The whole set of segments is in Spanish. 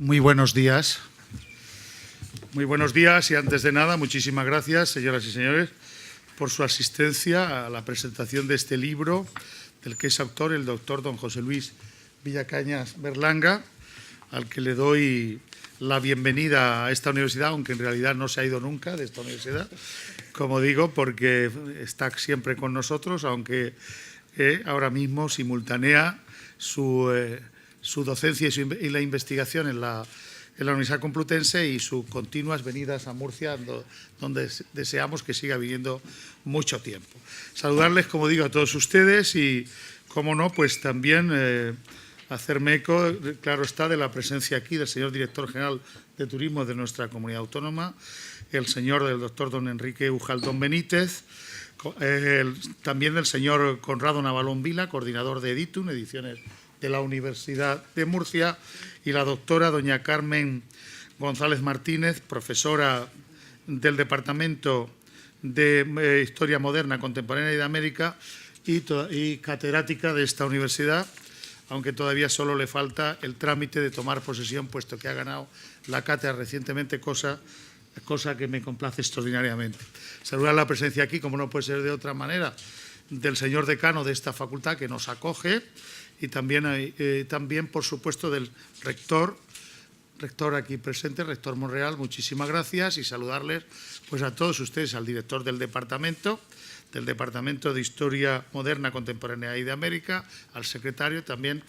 Muy buenos días. Muy buenos días y antes de nada, muchísimas gracias, señoras y señores, por su asistencia a la presentación de este libro, del que es autor el doctor don José Luis Villacañas Berlanga, al que le doy la bienvenida a esta universidad, aunque en realidad no se ha ido nunca de esta universidad, como digo, porque está siempre con nosotros, aunque ahora mismo simultanea su docencia y la investigación en la Universidad Complutense y sus continuas venidas a Murcia, donde deseamos que siga viniendo mucho tiempo. Saludarles, como digo, a todos ustedes y, como no, pues también hacerme eco, claro está, de la presencia aquí del señor director general de Turismo de nuestra comunidad autónoma, el doctor don Enrique Ujaldón Benítez, también del señor Conrado Navalón Vila, coordinador de Editum, Ediciones de la Universidad de Murcia, y la doctora doña Carmen González Martínez, profesora del Departamento de Historia Moderna, Contemporánea y de América y catedrática de esta universidad, aunque todavía solo le falta el trámite de tomar posesión, puesto que ha ganado la cátedra recientemente, cosa que me complace extraordinariamente. Saludar la presencia aquí, como no puede ser de otra manera, del señor decano de esta facultad que nos acoge, y también, por supuesto, del rector aquí presente, rector Monreal. Muchísimas gracias y saludarles pues a todos ustedes, al director del Departamento de Historia Moderna, Contemporánea y de América, al secretario, también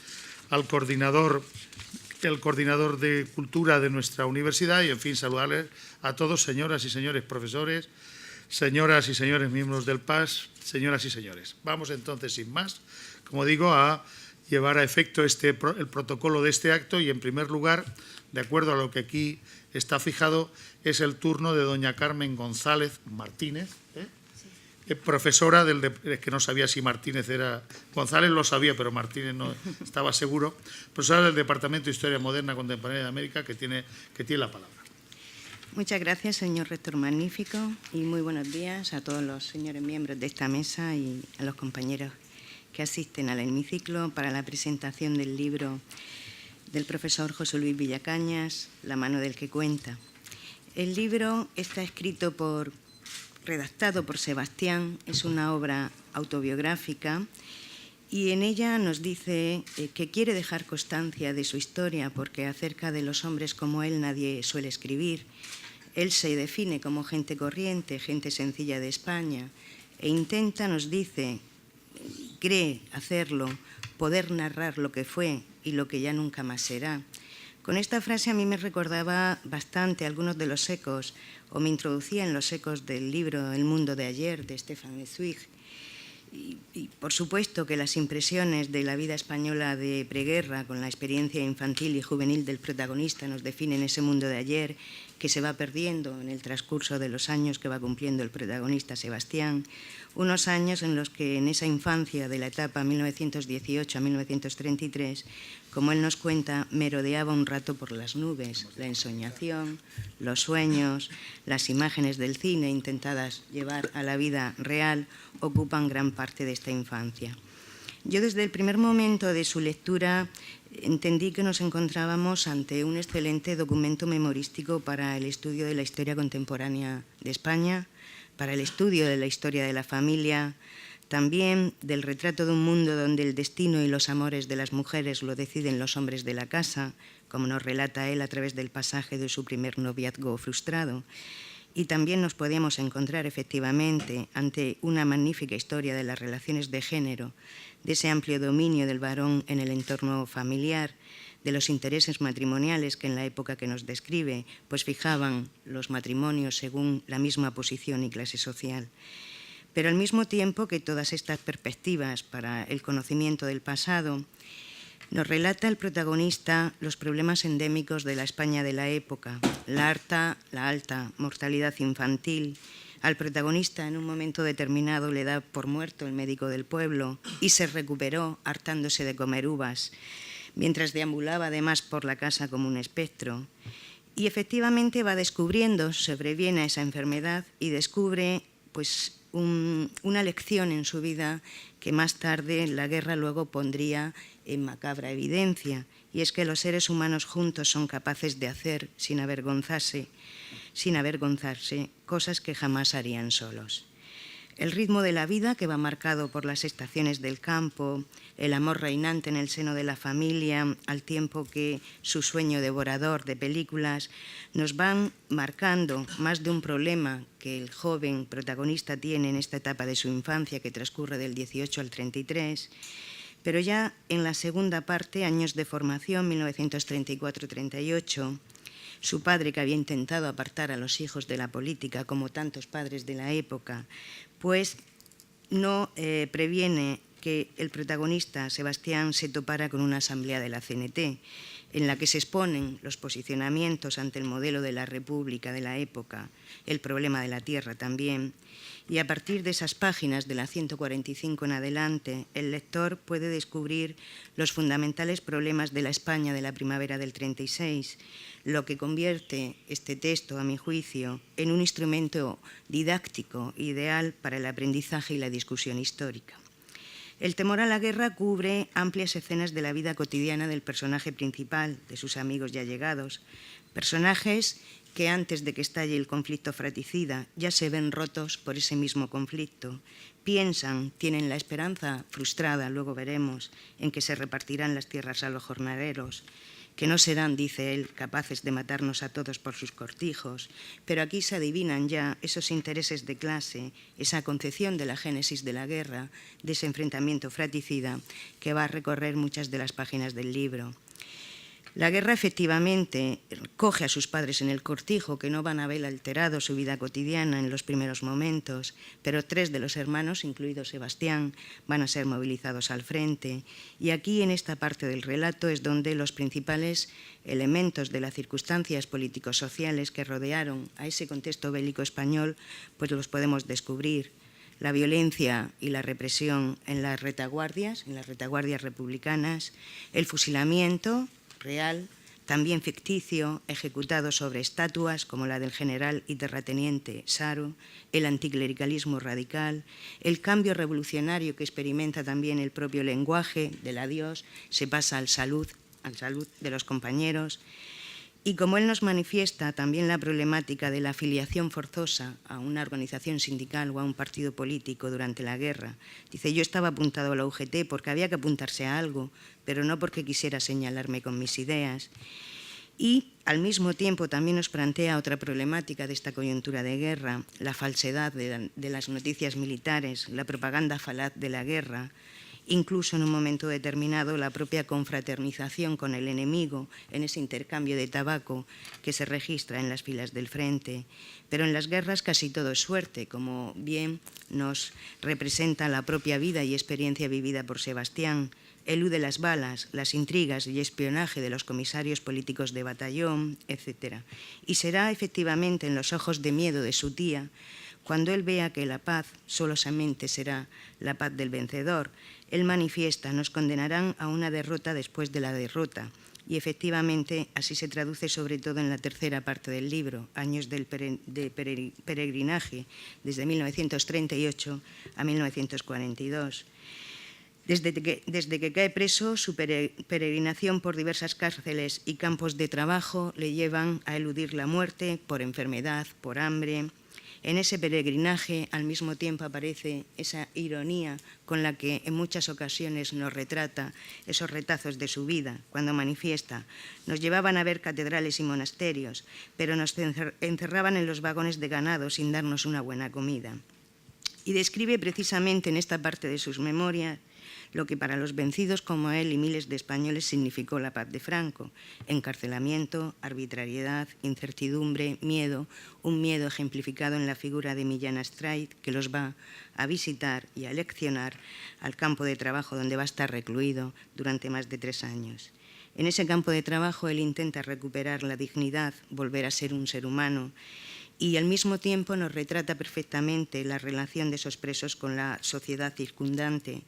al coordinador de Cultura de nuestra universidad y, en fin, saludarles a todos, señoras y señores profesores, señoras y señores miembros del PAS, señoras y señores. Vamos entonces, sin más, como digo, a llevar a efecto el protocolo de este acto y, en primer lugar, de acuerdo a lo que aquí está fijado, es el turno de doña Carmen González Martínez, profesora que no sabía si Martínez era... González lo sabía, pero Martínez no estaba seguro, profesora del Departamento de Historia Moderna, Contemporánea de América, que tiene la palabra. Muchas gracias, señor rector magnífico, y muy buenos días a todos los señores miembros de esta mesa y a los compañeros que asisten al hemiciclo para la presentación del libro del profesor José Luis Villacañas, La mano del que cuenta. El libro está redactado por Sebastián, es una obra autobiográfica y en ella nos dice que quiere dejar constancia de su historia porque acerca de los hombres como él nadie suele escribir. Él se define como gente corriente, gente sencilla de España e intenta, nos dice, cree hacerlo, poder narrar lo que fue y lo que ya nunca más será. Con esta frase a mí me recordaba bastante algunos de los ecos, o me introducía en los ecos del libro El mundo de ayer, de Stefan Zweig. Y por supuesto que las impresiones de la vida española de preguerra, con la experiencia infantil y juvenil del protagonista, nos definen ese mundo de ayer que se va perdiendo en el transcurso de los años que va cumpliendo el protagonista Sebastián, unos años en los que en esa infancia de la etapa 1918 a 1933, como él nos cuenta, merodeaba un rato por las nubes, la ensoñación, los sueños, las imágenes del cine intentadas llevar a la vida real ocupan gran parte de esta infancia. Yo desde el primer momento de su lectura entendí que nos encontrábamos ante un excelente documento memorístico para el estudio de la historia contemporánea de España, para el estudio de la historia de la familia, también del retrato de un mundo donde el destino y los amores de las mujeres lo deciden los hombres de la casa, como nos relata él a través del pasaje de su primer noviazgo frustrado. Y también nos podíamos encontrar efectivamente ante una magnífica historia de las relaciones de género, de ese amplio dominio del varón en el entorno familiar, de los intereses matrimoniales que en la época que nos describe pues fijaban los matrimonios según la misma posición y clase social. Pero al mismo tiempo que todas estas perspectivas para el conocimiento del pasado, nos relata el protagonista los problemas endémicos de la España de la época, la alta mortalidad infantil. Al protagonista en un momento determinado le da por muerto el médico del pueblo y se recuperó hartándose de comer uvas, mientras deambulaba además por la casa como un espectro. Y efectivamente va descubriendo, sobreviene a esa enfermedad y descubre pues una lección en su vida que más tarde la guerra luego pondría en macabra evidencia, y es que los seres humanos juntos son capaces de hacer sin avergonzarse, cosas que jamás harían solos. El ritmo de la vida, que va marcado por las estaciones del campo, el amor reinante en el seno de la familia, al tiempo que su sueño devorador de películas, nos van marcando más de un problema que el joven protagonista tiene en esta etapa de su infancia, que transcurre del 18 al 33, pero ya en la segunda parte, años de formación, 1934-38, su padre, que había intentado apartar a los hijos de la política, como tantos padres de la época, pues no previene que el protagonista, Sebastián, se topara con una asamblea de la CNT, en la que se exponen los posicionamientos ante el modelo de la República de la época, el problema de la tierra también, y a partir de esas páginas, de la 145 en adelante, el lector puede descubrir los fundamentales problemas de la España de la primavera del 36, lo que convierte este texto, a mi juicio, en un instrumento didáctico ideal para el aprendizaje y la discusión histórica. El temor a la guerra cubre amplias escenas de la vida cotidiana del personaje principal, de sus amigos y allegados, personajes que antes de que estalle el conflicto fratricida ya se ven rotos por ese mismo conflicto, piensan, tienen la esperanza frustrada, luego veremos, en que se repartirán las tierras a los jornaleros, que no serán, dice él, capaces de matarnos a todos por sus cortijos, pero aquí se adivinan ya esos intereses de clase, esa concepción de la génesis de la guerra, de ese enfrentamiento fratricida que va a recorrer muchas de las páginas del libro. La guerra efectivamente coge a sus padres en el cortijo, que no van a ver alterado su vida cotidiana en los primeros momentos, pero 3 de los hermanos, incluido Sebastián, van a ser movilizados al frente. Y aquí, en esta parte del relato, es donde los principales elementos de las circunstancias políticos sociales que rodearon a ese contexto bélico español, pues los podemos descubrir. La violencia y la represión en las retaguardias republicanas, el fusilamiento real, también ficticio, ejecutado sobre estatuas como la del general y terrateniente Saro, el anticlericalismo radical, el cambio revolucionario que experimenta también el propio lenguaje del adiós, se pasa al salud de los compañeros. Y como él nos manifiesta también la problemática de la afiliación forzosa a una organización sindical o a un partido político durante la guerra, dice, yo estaba apuntado a la UGT porque había que apuntarse a algo, pero no porque quisiera señalarme con mis ideas. Y al mismo tiempo también nos plantea otra problemática de esta coyuntura de guerra, la falsedad de las noticias militares, la propaganda falaz de la guerra, incluso en un momento determinado la propia confraternización con el enemigo en ese intercambio de tabaco que se registra en las filas del frente. Pero en las guerras casi todo es suerte, como bien nos representa la propia vida y experiencia vivida por Sebastián. Elude las balas, las intrigas y espionaje de los comisarios políticos de batallón, etc. Y será efectivamente en los ojos de miedo de su tía cuando él vea que la paz solamente será la paz del vencedor. Él manifiesta, nos condenarán a una derrota después de la derrota. Y efectivamente así se traduce sobre todo en la tercera parte del libro, Años de peregrinaje, desde 1938 a 1942. Desde que cae preso, su peregrinación por diversas cárceles y campos de trabajo le llevan a eludir la muerte por enfermedad, por hambre. En ese peregrinaje, al mismo tiempo, aparece esa ironía con la que en muchas ocasiones nos retrata esos retazos de su vida, cuando manifiesta, nos llevaban a ver catedrales y monasterios, pero nos encerraban en los vagones de ganado sin darnos una buena comida. Y describe precisamente en esta parte de sus memorias lo que para los vencidos como él y miles de españoles significó la paz de Franco: encarcelamiento, arbitrariedad, incertidumbre, miedo, un miedo ejemplificado en la figura de Millán Astray, que los va a visitar y a leccionar al campo de trabajo donde va a estar recluido durante más de 3 años. En ese campo de trabajo él intenta recuperar la dignidad, volver a ser un ser humano, y al mismo tiempo nos retrata perfectamente la relación de esos presos con la sociedad circundante,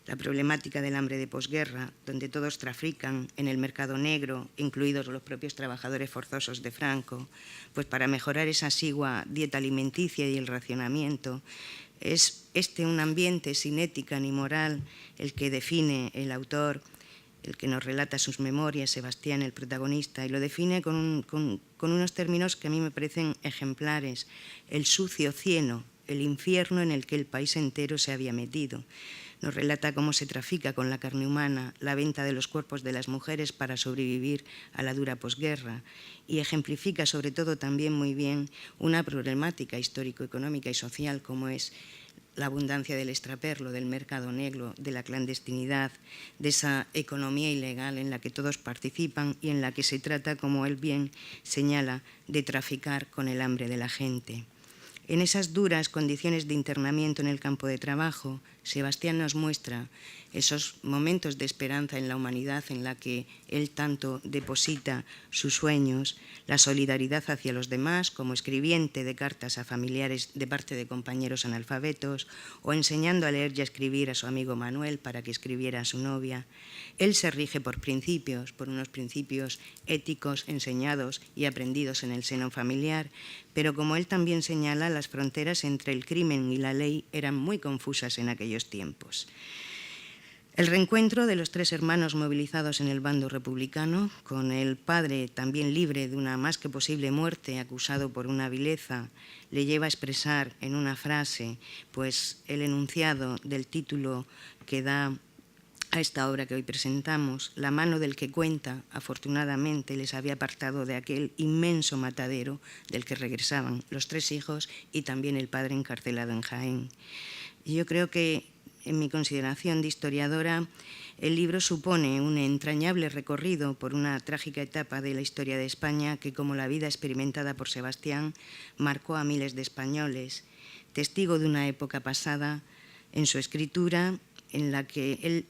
la problemática del hambre de posguerra, donde todos trafican en el mercado negro, incluidos los propios trabajadores forzosos de Franco, pues para mejorar esa asigua dieta alimenticia y el racionamiento, Es un ambiente sin ética ni moral el que define el autor, el que nos relata sus memorias, Sebastián, el protagonista, y lo define con unos términos que a mí me parecen ejemplares: el sucio cieno, el infierno en el que el país entero se había metido. Nos relata cómo se trafica con la carne humana, la venta de los cuerpos de las mujeres para sobrevivir a la dura posguerra, y ejemplifica sobre todo también muy bien una problemática histórico-económica y social como es la abundancia del extraperlo, del mercado negro, de la clandestinidad, de esa economía ilegal en la que todos participan y en la que se trata, como él bien señala, de traficar con el hambre de la gente. En esas duras condiciones de internamiento en el campo de trabajo, Sebastián nos muestra esos momentos de esperanza en la humanidad en la que él tanto deposita sus sueños, la solidaridad hacia los demás como escribiente de cartas a familiares de parte de compañeros analfabetos o enseñando a leer y a escribir a su amigo Manuel para que escribiera a su novia. Él se rige por principios, por unos principios éticos enseñados y aprendidos en el seno familiar, pero como él también señala, las fronteras entre el crimen y la ley eran muy confusas en aquellos tiempos. El reencuentro de los tres hermanos movilizados en el bando republicano, con el padre también libre de una más que posible muerte, acusado por una vileza, le lleva a expresar en una frase pues, el enunciado del título que da a esta obra que hoy presentamos: la mano del que cuenta, afortunadamente, les había apartado de aquel inmenso matadero del que regresaban los tres hijos y también el padre encarcelado en Jaén. Y yo creo que, en mi consideración de historiadora, el libro supone un entrañable recorrido por una trágica etapa de la historia de España que, como la vida experimentada por Sebastián, marcó a miles de españoles, testigo de una época pasada en su escritura en la que él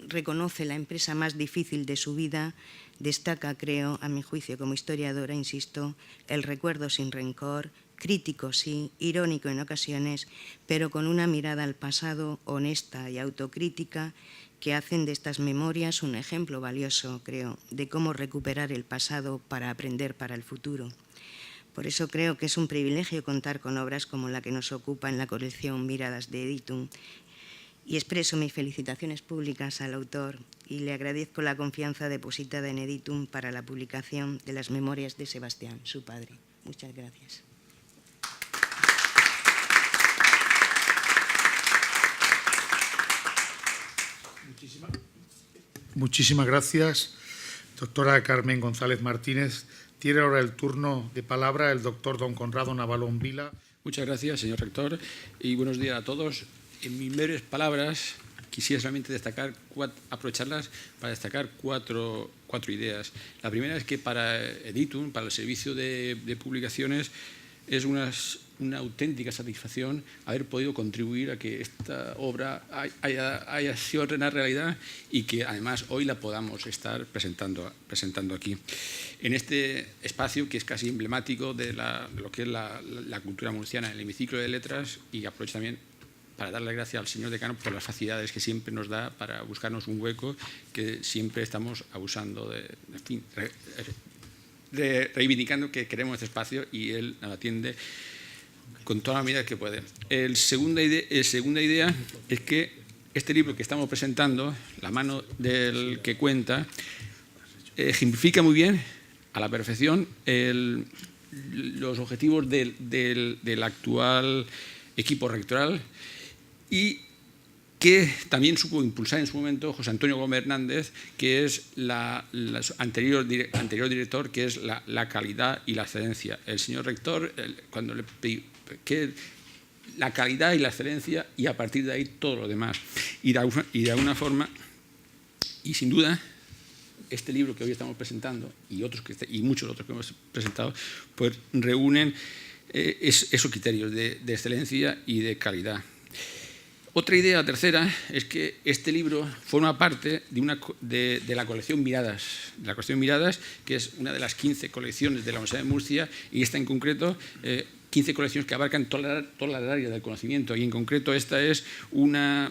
reconoce la empresa más difícil de su vida. Destaca, creo, a mi juicio como historiadora, insisto, el recuerdo sin rencor, crítico sí, irónico en ocasiones, pero con una mirada al pasado honesta y autocrítica que hacen de estas memorias un ejemplo valioso, creo, de cómo recuperar el pasado para aprender para el futuro. Por eso creo que es un privilegio contar con obras como la que nos ocupa en la colección Miradas de Editum, y expreso mis felicitaciones públicas al autor y le agradezco la confianza depositada en Editum para la publicación de las memorias de Sebastián, su padre. Muchas gracias. Muchísimas gracias, doctora Carmen González Martínez. Tiene ahora el turno de palabra el doctor don Conrado Navalón Vila. Muchas gracias, señor rector, y buenos días a todos. En mis breves palabras quisiera solamente aprovecharlas para destacar cuatro ideas. La primera es que para Editum, para el servicio de publicaciones, es una auténtica satisfacción haber podido contribuir a que esta obra haya sido una realidad y que además hoy la podamos estar presentando aquí. En este espacio que es casi emblemático de lo que es la cultura murciana, en el hemiciclo de letras, y aprovecho también para darle gracias al señor decano por las facilidades que siempre nos da para buscarnos un hueco que siempre estamos abusando reivindicando que queremos este espacio y él lo atiende con toda la medida que puede. Segunda idea es que este libro que estamos presentando, La mano del que cuenta, ejemplifica muy bien, a la perfección, los objetivos del actual equipo rectoral y que también supo impulsar en su momento José Antonio Gómez Hernández, que es anterior director, que es la calidad y la excelencia. El señor rector, cuando le pedí que la calidad y la excelencia y a partir de ahí todo lo demás. Y de alguna forma, y sin duda, este libro que hoy estamos presentando y muchos otros que hemos presentado, pues reúnen esos criterios de excelencia y de calidad. Otra idea, tercera, es que este libro forma parte de la colección Miradas, que es una de las 15 colecciones de la Universidad de Murcia, y esta en concreto, 15 colecciones que abarcan toda la área del conocimiento, y en concreto esta es una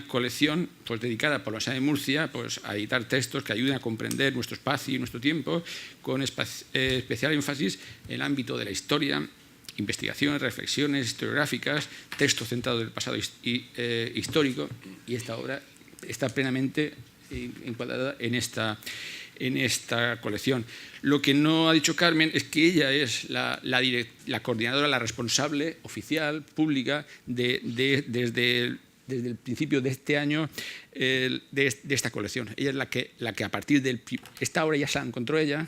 colección pues, dedicada por la Universidad de Murcia pues, a editar textos que ayuden a comprender nuestro espacio y nuestro tiempo, con especial énfasis en el ámbito de la historia, investigaciones, reflexiones historiográficas, textos centrados en el pasado histórico, y esta obra está plenamente encuadrada en esta colección. Lo que no ha dicho Carmen es que ella es la coordinadora, la responsable oficial, pública, desde el principio de este año de esta colección. Ella es la que a partir del... Esta obra ya se la encontró ella,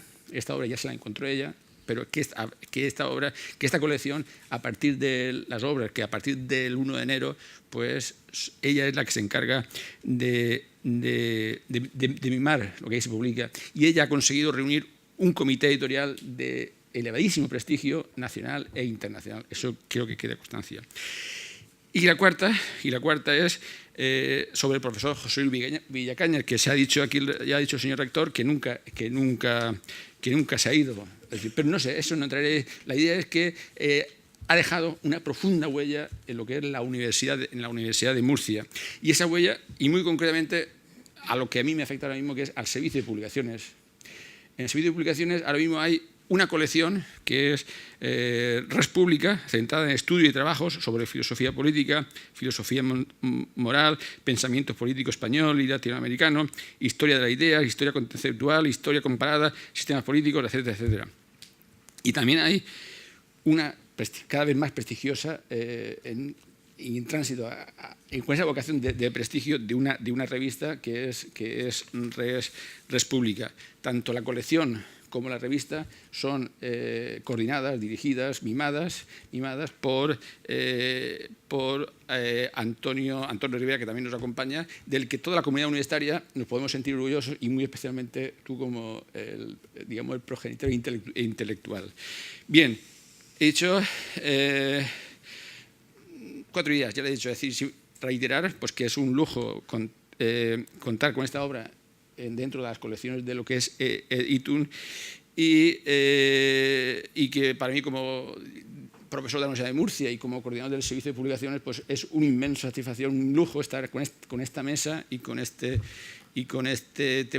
pero que esta colección, a partir de las obras, que a partir del 1 de enero, pues ella es la que se encarga de mimar lo que ahí se publica. Y ella ha conseguido reunir un comité editorial de elevadísimo prestigio nacional e internacional. Eso creo que queda constancia. Y la cuarta es sobre el profesor José Luis Villacañas, que se ha dicho aquí, ya ha dicho el señor rector, que nunca se ha ido. Es decir, pero no sé, eso no entraré. La idea es que ha dejado una profunda huella en lo que es en la Universidad de Murcia. Y esa huella, y muy concretamente, a lo que a mí me afecta ahora mismo, que es al servicio de publicaciones. En el servicio de publicaciones ahora mismo hay una colección que es Res Pública, centrada en estudio y trabajos sobre filosofía política, filosofía moral, pensamiento político español y latinoamericano, historia de la idea, historia conceptual, historia comparada, sistemas políticos, etcétera, etcétera. Y también hay una cada vez más prestigiosa en tránsito con esa vocación de prestigio de una revista que es Res Pública. Tanto la colección como la revista son coordinadas, dirigidas, mimadas por Antonio Rivera, que también nos acompaña, del que toda la comunidad universitaria nos podemos sentir orgullosos, y muy especialmente tú como el progenitor intelectual. Bien, he dicho 4 ideas, ya le he dicho, reiterar pues, que es un lujo contar con esta obra dentro de las colecciones de lo que es ITUN, y que para mí, como profesor de la Universidad de Murcia y como coordinador del servicio de publicaciones, pues es una inmensa satisfacción, un lujo estar con esta mesa y con este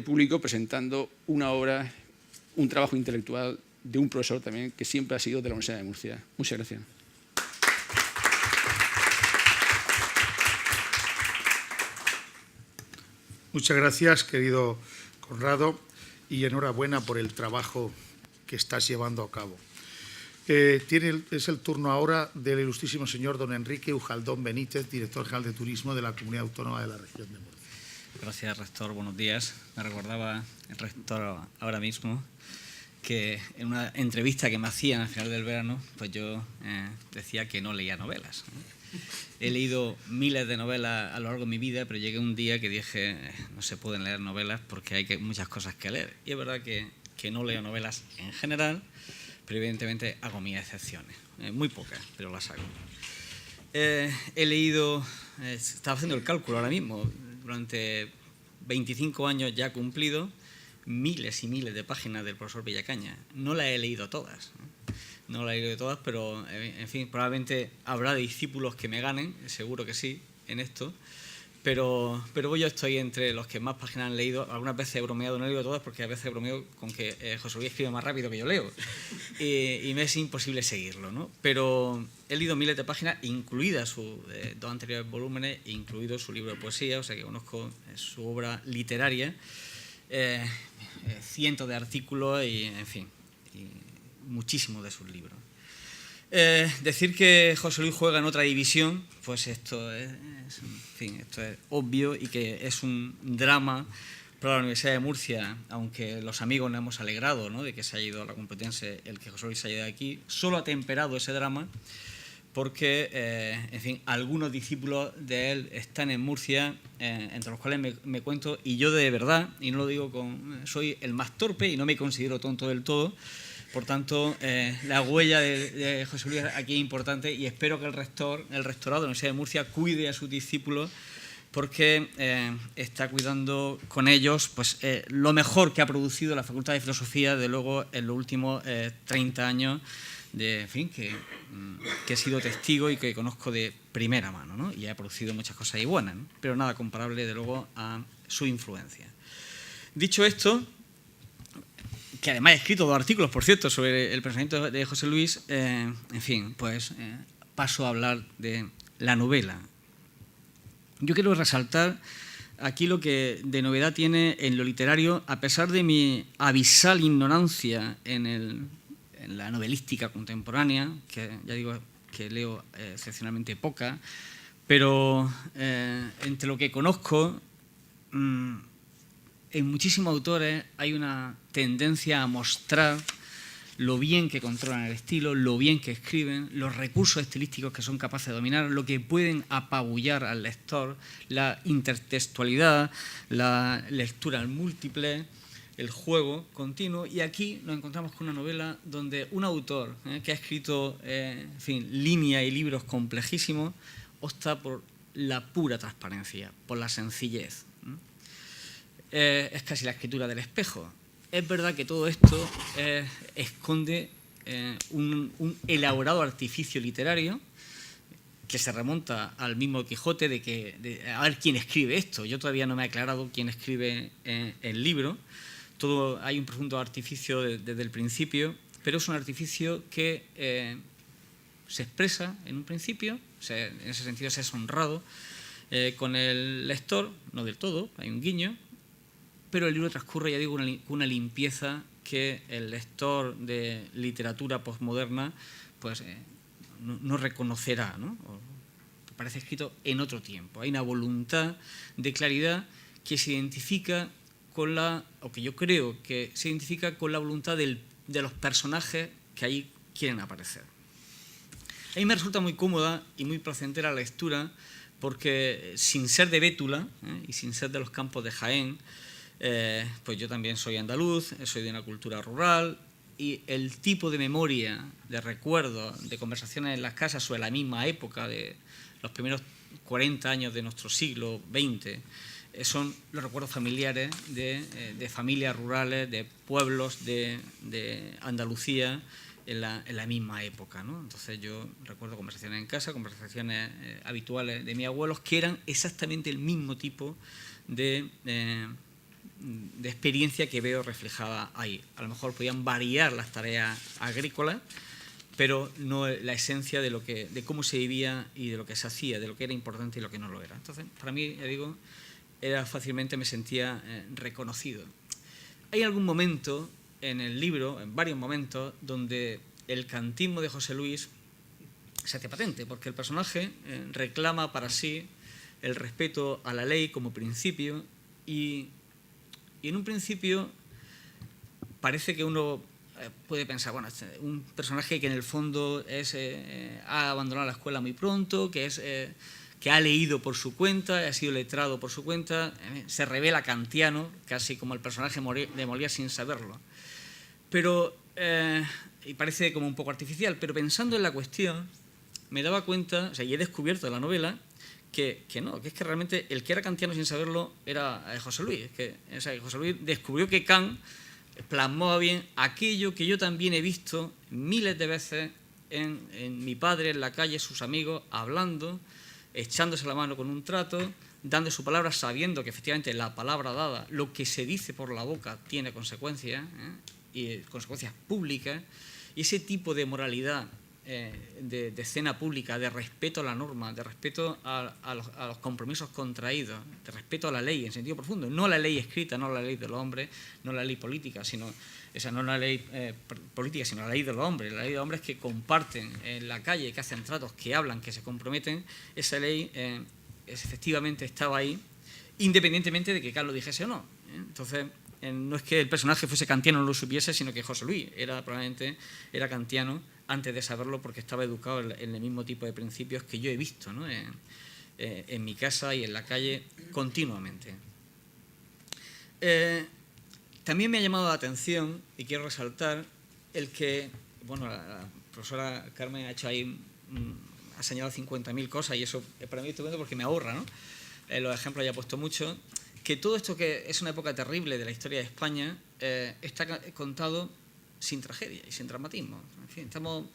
público presentando una obra, un trabajo intelectual de un profesor también que siempre ha sido de la Universidad de Murcia. Muchas gracias. Muchas gracias, querido Conrado, y enhorabuena por el trabajo que estás llevando a cabo. Es el turno ahora del ilustrísimo señor don Enrique Ujaldón Benítez, director general de Turismo de la Comunidad Autónoma de la Región de Murcia. Gracias, rector. Buenos días. Me recordaba el rector ahora mismo que en una entrevista que me hacían al final del verano, pues yo decía que no leía novelas. He leído miles de novelas a lo largo de mi vida, pero llegué un día que dije, no se pueden leer novelas porque hay muchas cosas que leer. Y es verdad que no leo novelas en general, pero evidentemente hago mis excepciones. Muy pocas, pero las hago. He leído, estaba haciendo el cálculo ahora mismo, durante 25 años ya cumplido, miles y miles de páginas del profesor Villacañas. No las he leído todas, no las he leído todas, pero en fin, probablemente habrá discípulos que me ganen, seguro que sí, en esto, pero yo estoy entre los que más páginas han leído. Algunas veces he bromeado, no he leído todas, porque a veces he bromeado con que José Luis escribe más rápido que yo leo, y me es imposible seguirlo, ¿no? Pero he leído miles de páginas, incluidas sus 2 anteriores volúmenes, incluido su libro de poesía, o sea que conozco su obra literaria, cientos de artículos y, en fin, muchísimos de sus libros. Decir que José Luis juega en otra división, pues esto es obvio, y que es un drama para la Universidad de Murcia, aunque los amigos nos hemos alegrado, ¿no?, de que se haya ido a la Complutense, el que José Luis se haya ido de aquí, solo ha temperado ese drama porque, en fin, algunos discípulos de él están en Murcia, entre los cuales me cuento, y yo de verdad, y no lo digo soy el más torpe y no me considero tonto del todo. Por tanto, la huella de José Luis aquí es importante, y espero que el rectorado de la Universidad de Murcia cuide a sus discípulos, porque está cuidando con ellos pues, lo mejor que ha producido la Facultad de Filosofía, de luego, en los últimos 30 años, en fin, que he sido testigo y que conozco de primera mano, ¿no? Y ha producido muchas cosas ahí buenas, ¿no?, pero nada comparable, de luego, a su influencia. Dicho esto, que además he escrito 2 artículos, por cierto, sobre el pensamiento de José Luis, en fin, pues paso a hablar de la novela. Yo quiero resaltar aquí lo que de novedad tiene en lo literario, a pesar de mi abisal ignorancia en la novelística contemporánea, que ya digo que leo excepcionalmente poca, pero entre lo que conozco, en muchísimos autores hay una tendencia a mostrar lo bien que controlan el estilo, lo bien que escriben, los recursos estilísticos que son capaces de dominar, lo que pueden apabullar al lector, la intertextualidad, la lectura múltiple, el juego continuo. Y aquí nos encontramos con una novela donde un autor que ha escrito en fin, líneas y libros complejísimos opta por la pura transparencia, por la sencillez. Es casi la escritura del espejo. Es verdad que todo esto esconde un elaborado artificio literario que se remonta al mismo Quijote de a ver quién escribe esto. Yo todavía no me he aclarado quién escribe el libro. Hay un profundo artificio desde el principio, pero es un artificio que se expresa en un principio, en ese sentido se es honrado con el lector, no del todo, hay un guiño, pero el libro transcurre, ya digo, con una limpieza que el lector de literatura posmoderna pues, no reconocerá, ¿no? Parece escrito en otro tiempo. Hay una voluntad de claridad que se identifica con o que yo creo que se identifica con la voluntad de los personajes que ahí quieren aparecer. A mí me resulta muy cómoda y muy placentera la lectura porque sin ser de Bétula y sin ser de los campos de Jaén, pues yo también soy andaluz, soy de una cultura rural y el tipo de memoria, de recuerdos, de conversaciones en las casas sobre la misma época de los primeros 40 años de nuestro siglo XX son los recuerdos familiares de familias rurales, de pueblos de Andalucía en la misma época, ¿no? Entonces yo recuerdo conversaciones en casa, conversaciones habituales de mis abuelos que eran exactamente el mismo tipo de experiencia que veo reflejada ahí. A lo mejor podían variar las tareas agrícolas, pero no la esencia de cómo se vivía y de lo que se hacía, de lo que era importante y lo que no lo era. Entonces, para mí, ya digo, fácilmente me sentía reconocido. Hay algún momento en el libro, en varios momentos, donde el cantismo de José Luis se hace patente, porque el personaje reclama para sí el respeto a la ley como principio y en un principio parece que uno puede pensar, bueno, un personaje que en el fondo ha abandonado la escuela muy pronto, que ha leído por su cuenta, ha sido letrado por su cuenta, se revela kantiano, casi como el personaje de Molière sin saberlo. Pero, y parece como un poco artificial, pero pensando en la cuestión, me daba cuenta, y he descubierto en la novela, que es que realmente el que era kantiano sin saberlo era José Luis. José Luis descubrió que Kant plasmaba bien aquello que yo también he visto miles de veces en mi padre, en la calle, sus amigos, hablando, echándose la mano con un trato, dando su palabra, sabiendo que efectivamente la palabra dada, lo que se dice por la boca, tiene consecuencias, y consecuencias públicas, y ese tipo de moralidad de escena pública, de respeto a la norma, de respeto a los compromisos contraídos, de respeto a la ley en sentido profundo, no la ley escrita, no la ley de los hombres, no la ley política, no la ley política, sino la ley de los hombres. La ley de los hombres que comparten en la calle, que hacen tratos, que hablan, que se comprometen. Esa ley efectivamente estaba ahí, independientemente de que Kant lo dijese o no. Entonces, no es que el personaje fuese kantiano, no lo supiese, sino que José Luis probablemente era kantiano antes de saberlo, porque estaba educado en el mismo tipo de principios que yo he visto, ¿no? En mi casa y en la calle continuamente. También me ha llamado la atención, y quiero resaltar, el que, bueno, la profesora Carmen ha hecho ahí, ha señalado 50.000 cosas, y eso para mí es estupendo porque me ahorra, ¿no? Los ejemplos ya he puesto mucho, que todo esto que es una época terrible de la historia de España está contado sin tragedia y sin dramatismo. En fin, estamos...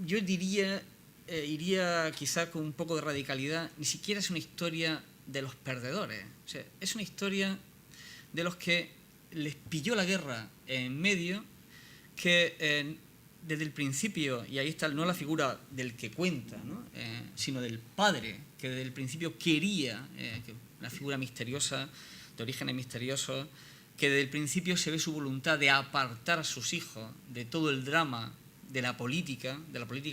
yo diría, iría quizá con un poco de radicalidad, ni siquiera es una historia de los perdedores. O sea, es una historia de los que les pilló la guerra en medio, que desde el principio, y ahí está no la figura del que cuenta, ¿no? Sino del padre, que desde el principio quería, una figura misteriosa, de orígenes misteriosos, que desde el principio se ve su voluntad de apartar a sus hijos de todo el drama de la política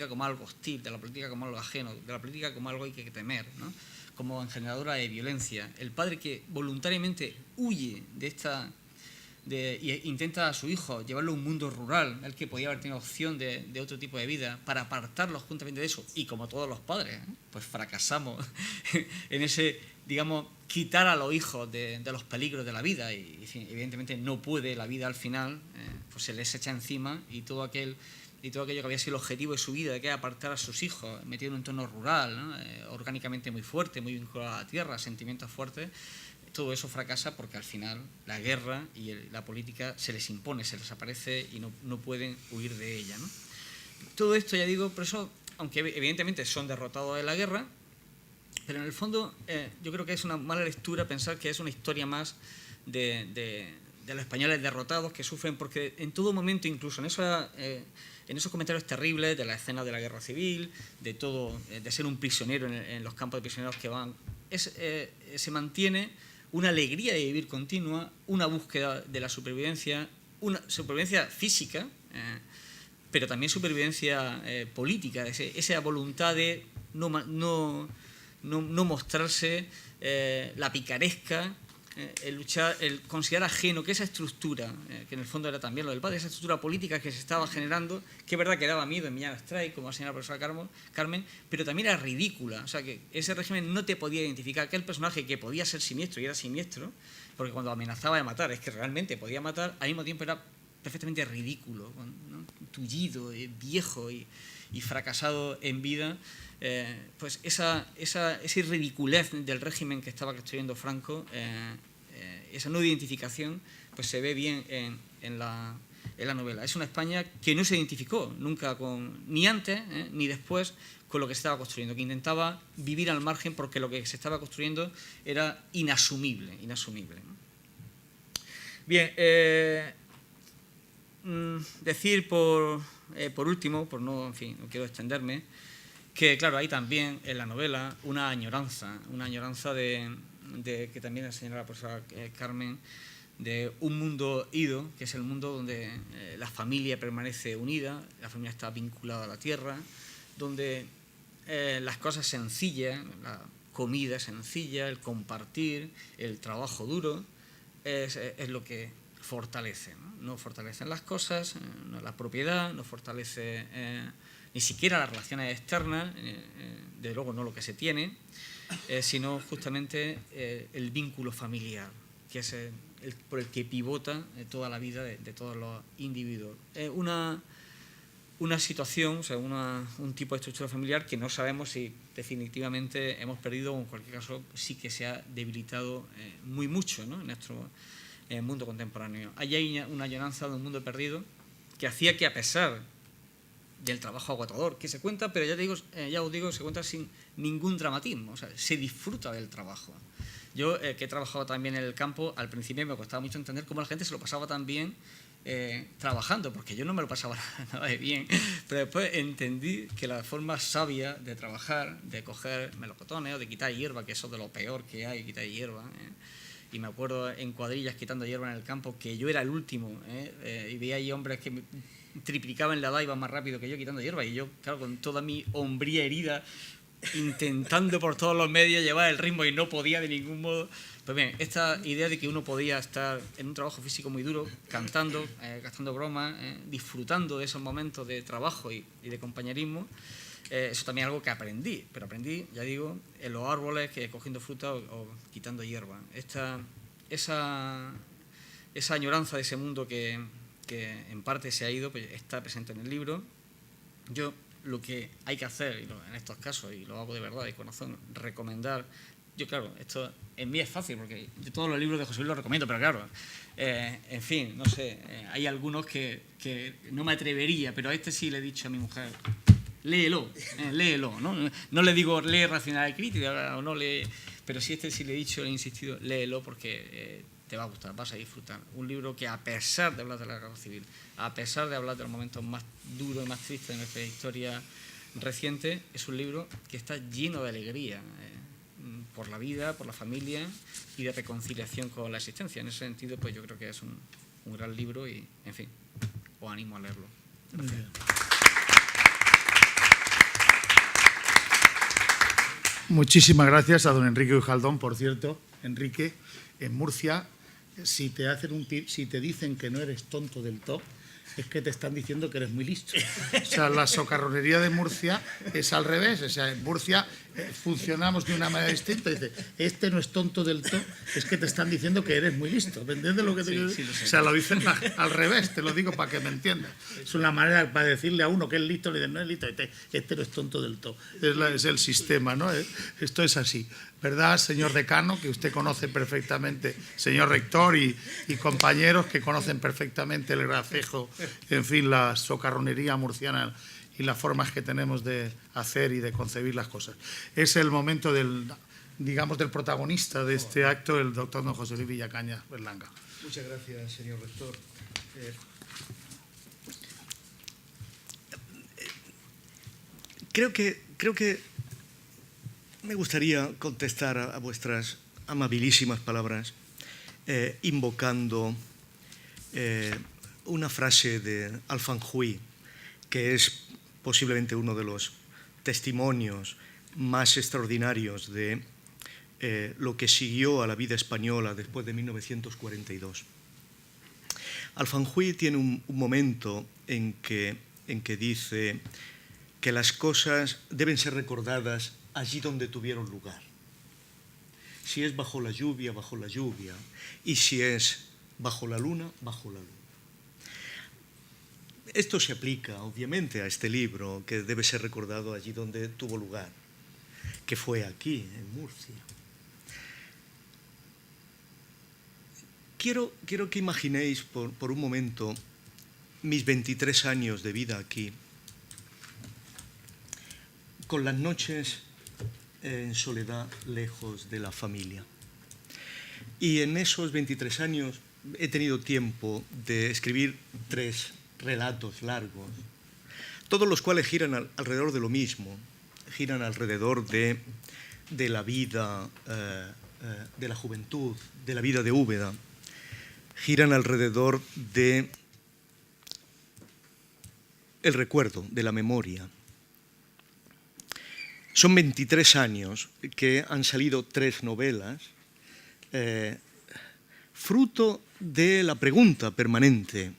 como algo hostil, de la política como algo ajeno, de la política como algo hay que temer, ¿no? Como generadora de violencia. El padre que voluntariamente huye de esta... e intenta a su hijo llevarlo a un mundo rural, el que podía haber tenido opción de otro tipo de vida, para apartarlos juntamente de eso, y como todos los padres, pues fracasamos en ese, digamos, quitar a los hijos de los peligros de la vida, y evidentemente no puede la vida al final, pues se les echa encima, y todo aquello que había sido el objetivo de su vida, de que apartar a sus hijos, metido en un entorno rural, ¿no? Orgánicamente muy fuerte, muy vinculado a la tierra, sentimientos fuertes. Todo eso fracasa porque al final la guerra y la política se les impone, se les aparece y no pueden huir de ella, ¿no? Todo esto, ya digo, por eso, aunque evidentemente son derrotados en la guerra, pero en el fondo yo creo que es una mala lectura pensar que es una historia más de los españoles derrotados que sufren, porque en todo momento, incluso en esos comentarios terribles de la escena de la guerra civil, de ser un prisionero en los campos de prisioneros que van, se mantiene una alegría de vivir continua, una búsqueda de la supervivencia, una supervivencia física, pero también supervivencia política, esa voluntad de no mostrarse, la picaresca, el luchar, el considerar ajeno que esa estructura, que en el fondo era también lo del padre, esa estructura política que se estaba generando, que es verdad que daba miedo en Millán Astray, como ha señalado la profesora Carmen, pero también era ridícula. O sea, que ese régimen no te podía identificar, que el personaje que podía ser siniestro y era siniestro, porque cuando amenazaba de matar, es que realmente podía matar, al mismo tiempo era perfectamente ridículo, ¿no? Tullido, viejo y fracasado en vida. Pues esa ridiculez del régimen que estaba construyendo Franco, esa no identificación, pues se ve bien en la novela. Es una España que no se identificó nunca ni antes ni después con lo que se estaba construyendo, que intentaba vivir al margen porque lo que se estaba construyendo era inasumible, ¿no? Bien, decir por último, no quiero extenderme, que claro, hay también en la novela una añoranza de que también ha señalado la profesora Carmen, de un mundo ido, que es el mundo donde la familia permanece unida, la familia está vinculada a la tierra, donde las cosas sencillas, la comida sencilla, el compartir, el trabajo duro, es lo que fortalece, ¿no? No fortalecen las cosas, no la propiedad, no fortalece ni siquiera las relaciones externas, de luego no lo que se tiene, sino justamente el vínculo familiar, que es por el que pivota toda la vida de todos los individuos. Una situación, o sea, un tipo de estructura familiar que no sabemos si definitivamente hemos perdido, o en cualquier caso sí que se ha debilitado muy mucho, ¿no? En nuestro mundo contemporáneo. Allí hay una añoranza de un mundo perdido que hacía que, a pesar del trabajo agotador que se cuenta, pero ya os digo, se cuenta sin ningún dramatismo, o sea, se disfruta del trabajo. Yo, que he trabajado también en el campo, al principio me costaba mucho entender cómo la gente se lo pasaba tan bien trabajando, porque yo no me lo pasaba nada de bien, pero después entendí que la forma sabia de trabajar, de coger melocotones o de quitar hierba, que eso es de lo peor que hay, quitar hierba, y me acuerdo en cuadrillas quitando hierba en el campo, que yo era el último, y veía ahí hombres que triplicaban la edad, iban más rápido que yo quitando hierba, y yo, claro, con toda mi hombría herida, intentando por todos los medios llevar el ritmo y no podía de ningún modo. Pues bien, esta idea de que uno podía estar en un trabajo físico muy duro, cantando, gastando bromas, disfrutando de esos momentos de trabajo y de compañerismo, eso también es algo que aprendí, pero aprendí, ya digo, en los árboles, cogiendo fruta o quitando hierba. Esa añoranza de ese mundo que en parte se ha ido, pues está presente en el libro. Yo lo que hay que hacer en estos casos, y lo hago de verdad, de corazón, recomendar. Yo, claro, esto en mí es fácil, porque yo todos los libros de José Luis los recomiendo, pero claro, en fin, no sé, hay algunos que no me atrevería, pero a este sí le he dicho a mi mujer, léelo, ¿no? No le digo lee Racionalidad y Crítica, o no lee, Pero si sí le he dicho, le he insistido, léelo porque te va a gustar, vas a disfrutar. Un libro que, a pesar de hablar de la guerra civil, a pesar de hablar de los momentos más duros y más tristes de nuestra historia reciente, es un libro que está lleno de alegría por la vida, por la familia y de reconciliación con la existencia. En ese sentido, pues yo creo que es un gran libro y, en fin, os animo a leerlo. Gracias. Muchísimas gracias a don Enrique Ujaldón. Por cierto, Enrique, en Murcia, si te dicen que no eres tonto del todo, es que te están diciendo que eres muy listo. O sea, la socarronería de Murcia es al revés. O sea, en Murcia funcionamos de una manera distinta. Dice, este no es tonto del todo, es que te están diciendo que eres muy listo. ¿Me entiendes lo que te quiero decir? O sea, lo dicen al revés, te lo digo para que me entiendas. Es una manera para decirle a uno que es listo, le dicen, no es listo, este no es tonto del todo. Es el sistema, ¿no? Esto es así. ¿Verdad, señor decano, que usted conoce perfectamente, señor rector y compañeros que conocen perfectamente el gracejo, en fin, la socarronería murciana y las formas que tenemos de hacer y de concebir las cosas? Es el momento del protagonista de este acto, el doctor don José Luis Villacañas Berlanga. Muchas gracias, señor rector. Creo que me gustaría contestar a vuestras amabilísimas palabras invocando una frase de Alfanjuy, que es posiblemente uno de los testimonios más extraordinarios de lo que siguió a la vida española después de 1942. Alfanjuy tiene un momento en que dice que las cosas deben ser recordadas allí donde tuvieron lugar. Si es bajo la lluvia, y si es bajo la luna, bajo la luna. Esto se aplica, obviamente, a este libro, que debe ser recordado allí donde tuvo lugar, que fue aquí, en Murcia. Quiero que imaginéis por un momento mis 23 años de vida aquí, con las noches en soledad, lejos de la familia. Y en esos 23 años he tenido tiempo de escribir 3 relatos largos, todos los cuales giran alrededor de lo mismo, giran alrededor de la vida de la juventud, de la vida de Úbeda, giran alrededor de el recuerdo, de la memoria. Son 23 años que han salido 3 novelas, fruto de la pregunta permanente,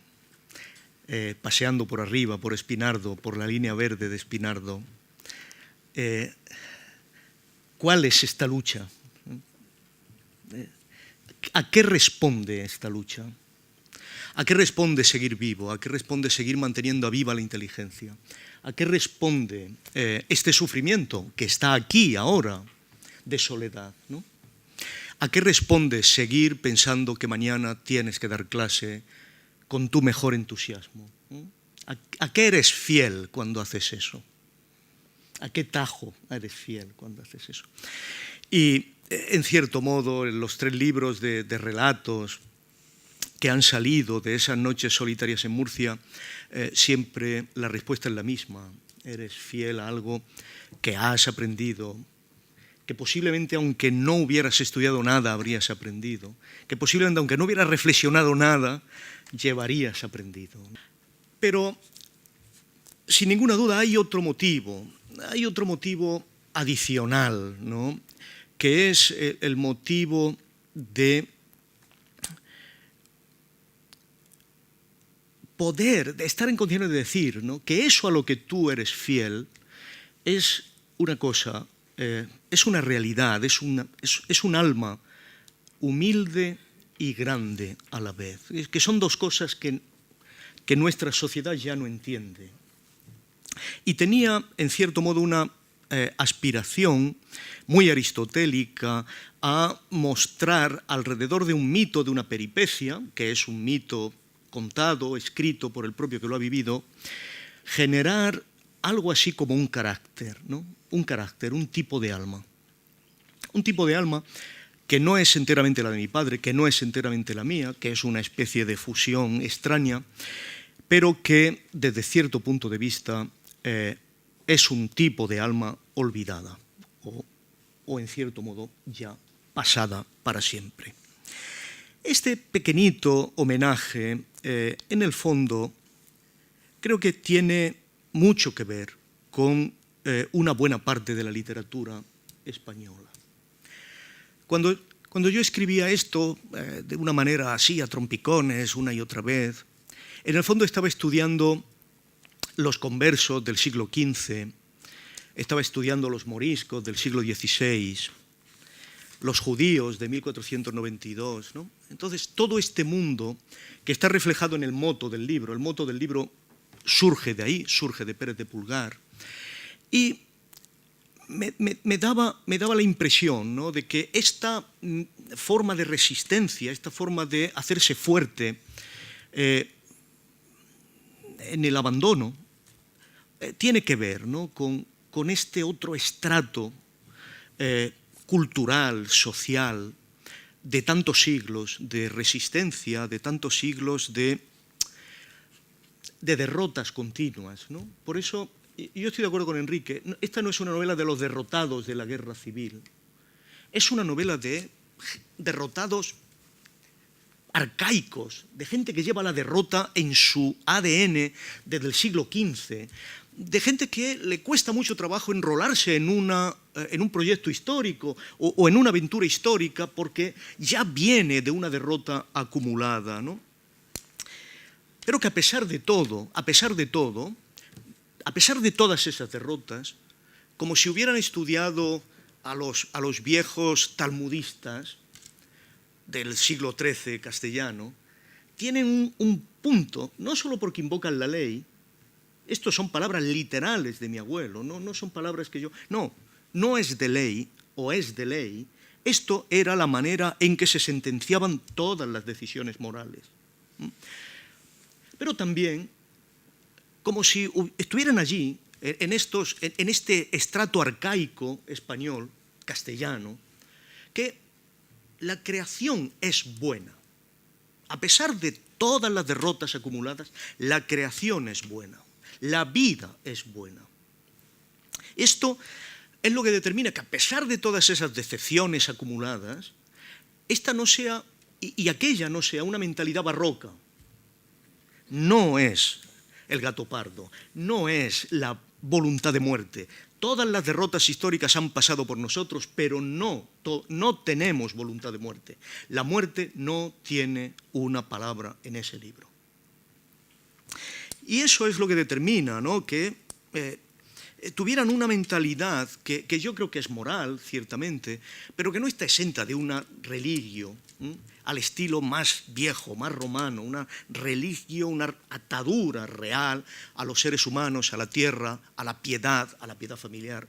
paseando por arriba, por Espinardo, por la línea verde de Espinardo. ¿Cuál es esta lucha? ¿A qué responde esta lucha? ¿A qué responde seguir vivo? ¿A qué responde seguir manteniendo viva la inteligencia? ¿A qué responde este sufrimiento que está aquí ahora de soledad, ¿no? ¿A qué responde seguir pensando que mañana tienes que dar clase con tu mejor entusiasmo? ¿A qué eres fiel cuando haces eso? ¿A qué tajo eres fiel cuando haces eso? Y, en cierto modo, en los 3 libros de relatos que han salido de esas noches solitarias en Murcia, siempre la respuesta es la misma. Eres fiel a algo que has aprendido, que posiblemente aunque no hubieras estudiado nada habrías aprendido, que posiblemente aunque no hubieras reflexionado nada, llevarías aprendido. Pero, sin ninguna duda, hay otro motivo adicional, ¿no? Que es el motivo de poder, de estar en condiciones de decir, ¿no?, que eso a lo que tú eres fiel es una cosa, es una realidad, es un alma humilde y grande a la vez. Es que son 2 cosas que nuestra sociedad ya no entiende. Y tenía, en cierto modo, una aspiración muy aristotélica a mostrar alrededor de un mito, de una peripecia, que es un mito contado, escrito por el propio que lo ha vivido, generar algo así como un carácter, ¿no? Un carácter, un tipo de alma. Un tipo de alma que no es enteramente la de mi padre, que no es enteramente la mía, que es una especie de fusión extraña, pero que desde cierto punto de vista es un tipo de alma olvidada o en cierto modo ya pasada para siempre. Este pequeñito homenaje, en el fondo, creo que tiene mucho que ver con una buena parte de la literatura española. Cuando yo escribía esto de una manera así, a trompicones, una y otra vez, en el fondo estaba estudiando los conversos del siglo XV, estaba estudiando los moriscos del siglo XVI, los judíos de 1492, ¿no? Entonces, todo este mundo que está reflejado en el moto del libro surge de ahí, surge de Pérez de Pulgar, y me daba la impresión, ¿no?, de que esta forma de resistencia, esta forma de hacerse fuerte en el abandono, tiene que ver, ¿no?, con este otro estrato cultural, social, de tantos siglos de resistencia, de tantos siglos de derrotas continuas, ¿no? Por eso, yo estoy de acuerdo con Enrique, esta no es una novela de los derrotados de la guerra civil, es una novela de derrotados arcaicos, de gente que lleva la derrota en su ADN desde el siglo XV, de gente que le cuesta mucho trabajo enrolarse en un proyecto histórico o en una aventura histórica porque ya viene de una derrota acumulada, ¿no? Pero que a pesar de todas esas derrotas, como si hubieran estudiado a los viejos talmudistas del siglo XIII castellano, tienen un punto, no solo porque invocan la ley, estos son palabras literales de mi abuelo, no son palabras que yo... No es de ley o es de ley, esto era la manera en que se sentenciaban todas las decisiones morales. Pero también, como si estuvieran allí, en este estrato arcaico español, castellano, que la creación es buena. A pesar de todas las derrotas acumuladas, la creación es buena. La vida es buena. Esto es lo que determina que a pesar de todas esas decepciones acumuladas, esta no sea, y aquella no sea una mentalidad barroca. No es el gato pardo, no es la voluntad de muerte. Todas las derrotas históricas han pasado por nosotros, pero no tenemos voluntad de muerte. La muerte no tiene una palabra en ese libro. Y eso es lo que determina, ¿no?, que tuvieran una mentalidad que yo creo que es moral, ciertamente, pero que no está exenta de una religio, al estilo más viejo, más romano, una religio, una atadura real a los seres humanos, a la tierra, a la piedad familiar.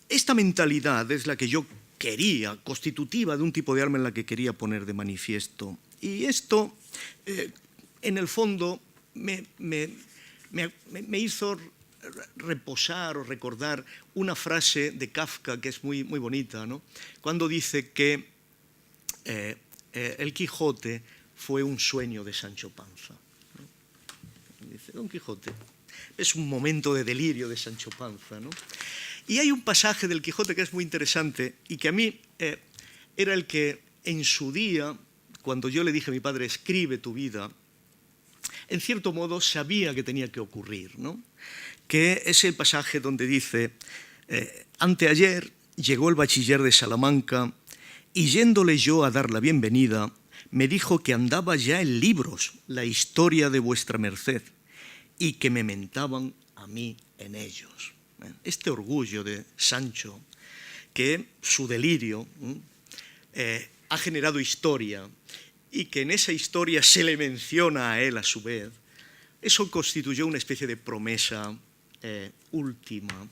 Esta mentalidad es la que yo quería, constitutiva de un tipo de alma en la que quería poner de manifiesto. Y esto, en el fondo, me hizo reposar o recordar una frase de Kafka que es muy, muy bonita, ¿no?, cuando dice que el Quijote fue un sueño de Sancho Panza, ¿no? Dice, Don Quijote es un momento de delirio de Sancho Panza, ¿no? Y hay un pasaje del Quijote que es muy interesante y que a mí era el que en su día, cuando yo le dije a mi padre, escribe tu vida, en cierto modo sabía que tenía que ocurrir, ¿no?, que es el pasaje donde dice, anteayer llegó el bachiller de Salamanca y yéndole yo a dar la bienvenida, me dijo que andaba ya en libros la historia de vuestra merced y que me mentaban a mí en ellos. Este orgullo de Sancho, que su delirio ha generado historia y que en esa historia se le menciona a él a su vez, eso constituyó una especie de promesa última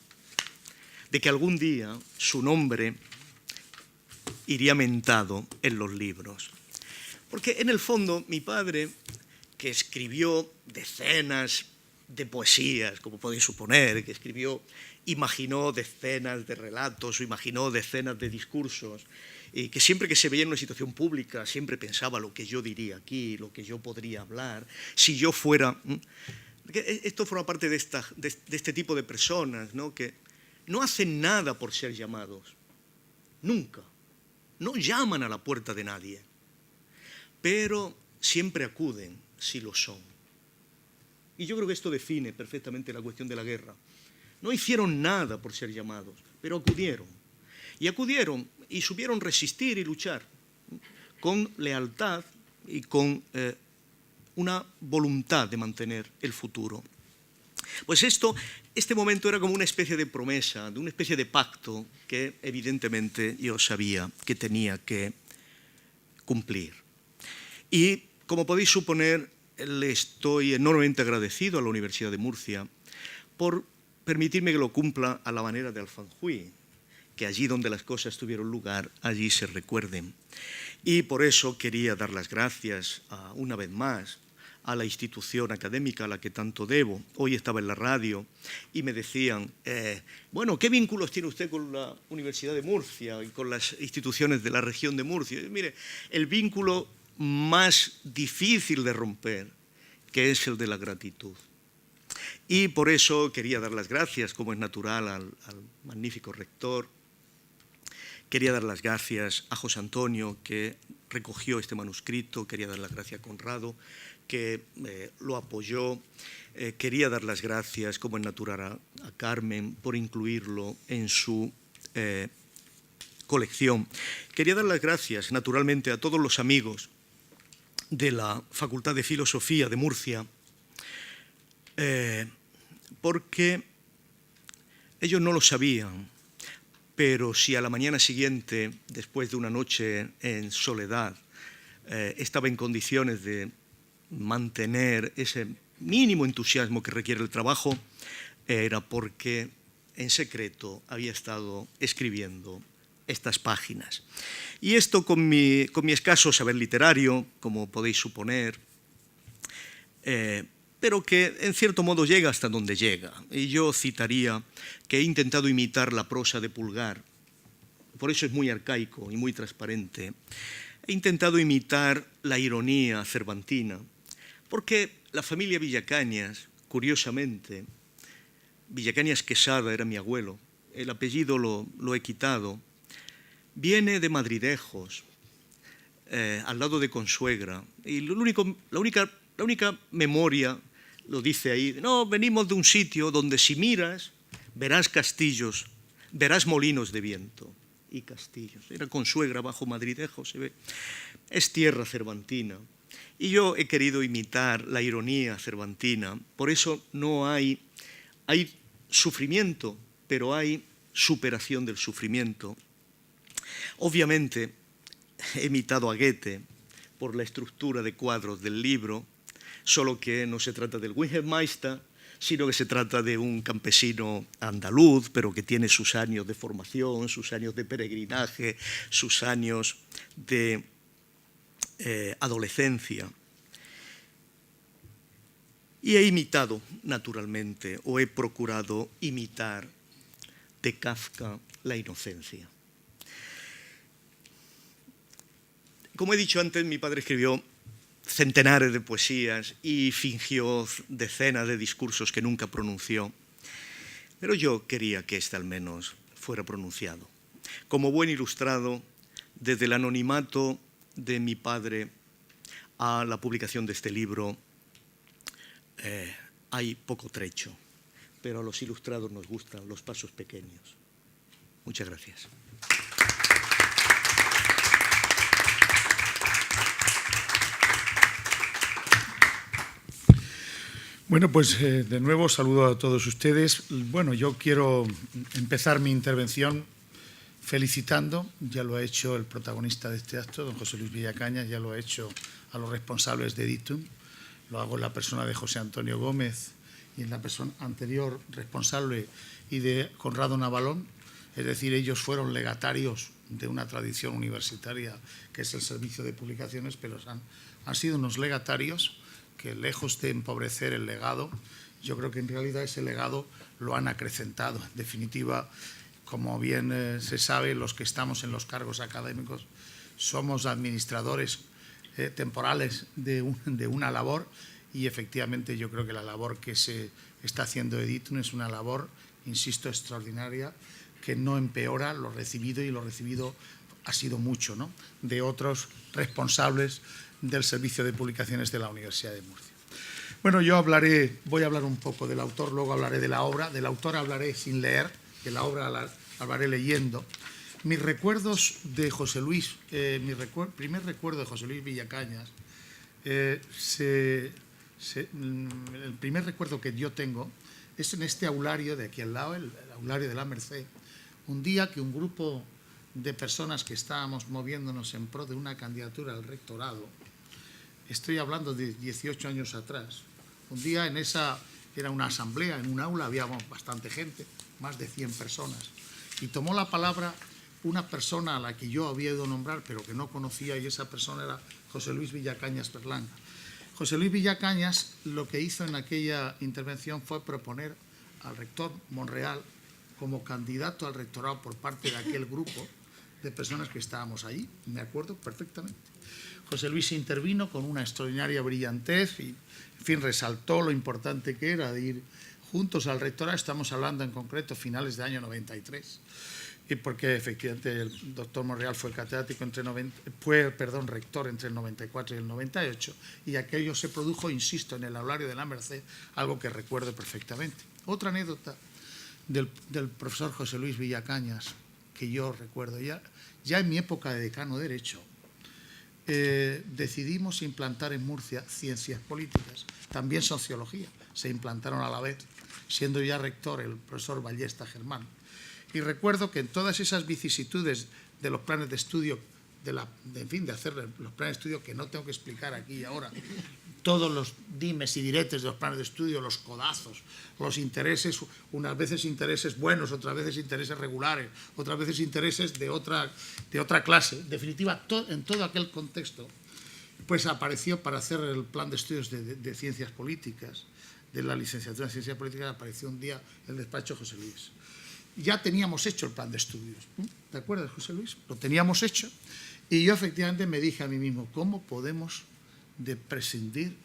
de que algún día su nombre iría mentado en los libros. Porque en el fondo mi padre, que escribió decenas de poesías, como podéis suponer, que escribió, imaginó decenas de relatos o imaginó decenas de discursos, y que siempre que se veía en una situación pública siempre pensaba lo que yo diría aquí, lo que yo podría hablar, si yo fuera... Esto forma parte de este tipo de personas, ¿no?, que no hacen nada por ser llamados, nunca, no llaman a la puerta de nadie, pero siempre acuden si lo son. Y yo creo que esto define perfectamente la cuestión de la guerra. No hicieron nada por ser llamados, pero acudieron. Y supieron resistir y luchar con lealtad y con una voluntad de mantener el futuro. Pues este momento era como una especie de promesa, de una especie de pacto que evidentemente yo sabía que tenía que cumplir. Y como podéis suponer, le estoy enormemente agradecido a la Universidad de Murcia por permitirme que lo cumpla a la manera de Alfanjuí, que allí donde las cosas tuvieron lugar, allí se recuerden. Y por eso quería dar las gracias una vez más a la institución académica a la que tanto debo. Hoy estaba en la radio y me decían, bueno, ¿qué vínculos tiene usted con la Universidad de Murcia y con las instituciones de la región de Murcia? Y mire, el vínculo más difícil de romper, que es el de la gratitud. Y por eso quería dar las gracias, como es natural, al magnífico rector. Quería dar las gracias a José Antonio, que recogió este manuscrito. Quería dar las gracias a Conrado, que lo apoyó. Quería dar las gracias, como es natural, a Carmen por incluirlo en su colección. Quería dar las gracias, naturalmente, a todos los amigos de la Facultad de Filosofía de Murcia, porque ellos no lo sabían, pero si a la mañana siguiente, después de una noche en soledad, estaba en condiciones de mantener ese mínimo entusiasmo que requiere el trabajo, era porque en secreto había estado escribiendo estas páginas. Y esto con mi escaso saber literario, como podéis suponer, pero que en cierto modo llega hasta donde llega. Y yo citaría que he intentado imitar la prosa de Pulgar, por eso es muy arcaico y muy transparente. He intentado imitar la ironía cervantina, porque la familia Villacañas, curiosamente, Villacañas Quesada era mi abuelo, el apellido lo he quitado, viene de Madridejos, al lado de Consuegra, y la única memoria, lo dice ahí, no, venimos de un sitio donde si miras verás castillos, verás molinos de viento y castillos. Era Consuegra bajo Madridejos, se ve. Es tierra cervantina. Y yo he querido imitar la ironía cervantina, por eso no hay sufrimiento, pero hay superación del sufrimiento. Obviamente he imitado a Goethe por la estructura de cuadros del libro, solo que no se trata del Wilhelm-Meister, sino que se trata de un campesino andaluz, pero que tiene sus años de formación, sus años de peregrinaje, sus años de adolescencia. Y he imitado, naturalmente, o he procurado imitar de Kafka la inocencia. Como he dicho antes, mi padre escribió centenares de poesías y fingió decenas de discursos que nunca pronunció, pero yo quería que este al menos fuera pronunciado. Como buen ilustrado, desde el anonimato de mi padre a la publicación de este libro, hay poco trecho, pero a los ilustrados nos gustan los pasos pequeños. Muchas gracias. Bueno, pues de nuevo saludo a todos ustedes. Bueno, yo quiero empezar mi intervención felicitando, ya lo ha hecho el protagonista de este acto, don José Luis Villacañas, ya lo ha hecho a los responsables de Editum, lo hago en la persona de José Antonio Gómez y en la persona anterior responsable y de Conrado Navalón, es decir, ellos fueron legatarios de una tradición universitaria que es el servicio de publicaciones, pero han sido unos legatarios que lejos de empobrecer el legado yo creo que en realidad ese legado lo han acrecentado. En definitiva, como bien se sabe, los que estamos en los cargos académicos somos administradores temporales de una labor, y efectivamente yo creo que la labor que se está haciendo Editun es una labor, insisto, extraordinaria, que no empeora lo recibido, y lo recibido ha sido mucho, ¿no?, de otros responsables del Servicio de Publicaciones de la Universidad de Murcia. Bueno, voy a hablar un poco del autor, luego hablaré de la obra. Del autor hablaré sin leer, de la obra hablaré leyendo. Mis recuerdos de José Luis, primer recuerdo de José Luis Villacañas, el primer recuerdo que yo tengo es en este aulario de aquí al lado, el aulario de la Merced, un día que un grupo de personas que estábamos moviéndonos en pro de una candidatura al rectorado, estoy hablando de 18 años atrás, un día era una asamblea, en un aula había bastante gente, más de 100 personas, y tomó la palabra una persona a la que yo había ido a nombrar pero que no conocía, y esa persona era José Luis Villacañas Berlanga. José Luis Villacañas lo que hizo en aquella intervención fue proponer al rector Monreal como candidato al rectorado por parte de aquel grupo de personas que estábamos allí, me acuerdo perfectamente. José Luis intervino con una extraordinaria brillantez y, en fin, resaltó lo importante que era de ir juntos al rectorado. Estamos hablando en concreto finales del año 93, y porque efectivamente el doctor Monreal fue catedrático rector entre el 94 y el 98, y aquello se produjo, insisto, en el aulario de la Merced, algo que recuerdo perfectamente. Otra anécdota del profesor José Luis Villacañas que yo recuerdo, ya en mi época de decano de Derecho, decidimos implantar en Murcia ciencias políticas, también sociología, se implantaron a la vez, siendo ya rector el profesor Ballesta Germán. Y recuerdo que en todas esas vicisitudes de los planes de estudio, de hacer los planes de estudio que no tengo que explicar aquí y ahora, todos los dimes y diretes de los planes de estudio, los codazos, los intereses, unas veces intereses buenos, otras veces intereses regulares, otras veces intereses de otra clase. En definitiva, en todo aquel contexto, pues apareció, para hacer el plan de estudios de ciencias políticas, de la licenciatura en ciencias políticas, apareció un día el despacho José Luis. Ya teníamos hecho el plan de estudios, ¿te acuerdas, José Luis? Lo teníamos hecho, y yo efectivamente me dije a mí mismo, ¿cómo podemos prescindir